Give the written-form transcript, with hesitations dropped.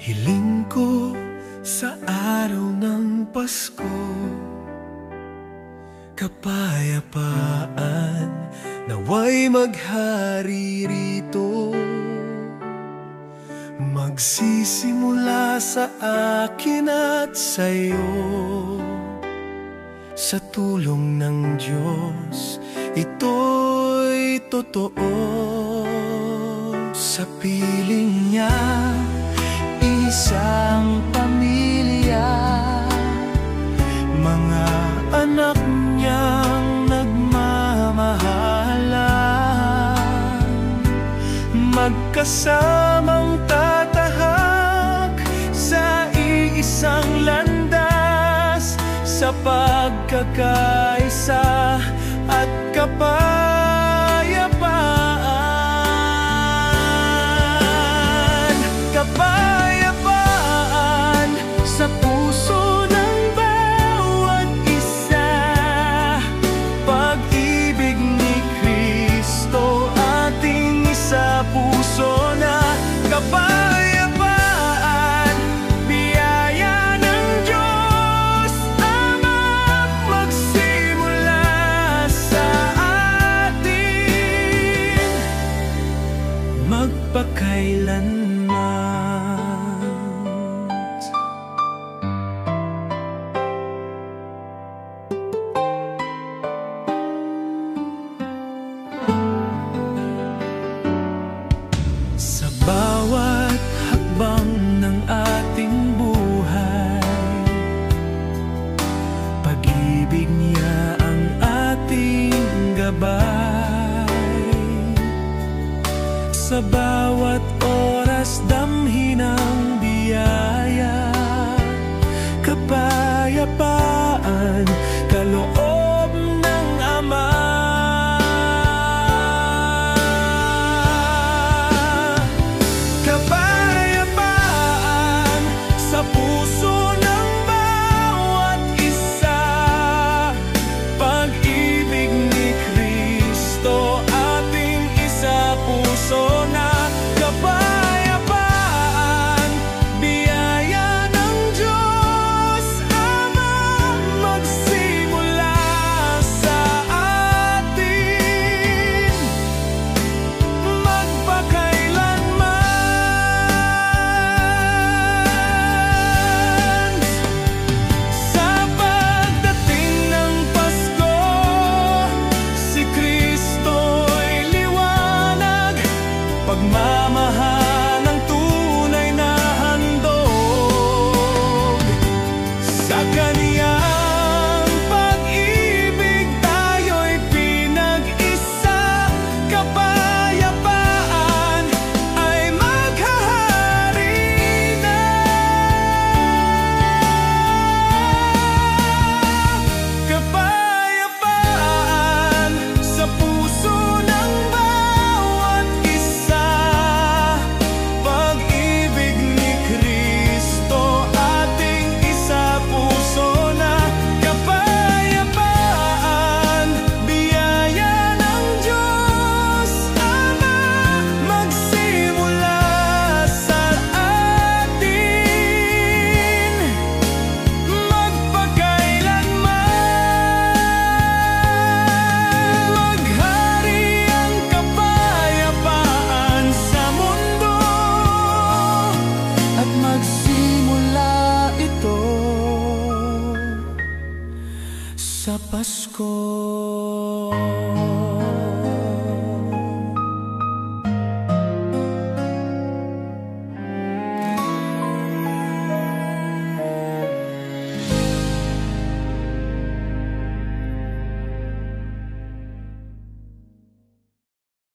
Hiling ko sa araw ng Pasko, kapayapaan nawa'y maghari rito. Magsisimula sa akin at sa'yo. Sa tulong ng Diyos, ito'y totoo. Sa piling niya, isang pamilya, mga anak niyang nagmamahalan, magkasamang tatahak sa iisang landas, sa pagkakaisa at kapayapaan. Kapayapaan sa puso ng bawat isa, pag-ibig ni Kristo ating isa puso na. Kapayapaan, biyaya ng Diyos Ama, magsimula sa atin magpakailanman. Sa bawat hakbang ng ating buhay, pag-ibig niya ang ating gabay. Sa bawat oras damhin ang biyaya, kapayapaan, kaloob ng Ama. Kapayapaan sa puso ng bawat isa, pag-ibig ni Kristo ating isa puso na. Kapayapaan, biyaya ng Diyos Ama, magsimula sa atin magpakailanman. Sa pagdating ng Pasko, si Kristo'y liwanag, pagmamahal ang tunay na handog. Sa kaniyang pag-ibig tayo'y pinag-isa, kapayapaan ay maghahari na. Kapayapaan sa puso ng bawat isa, pag-ibig ni Kristo ating isa puso na. Kapayapaan, biyaya ng Diyos Ama, magsimula sa atin magpakailanman. Maghari ang kapayapaan sa mundo at magsimula ito sa Pasko.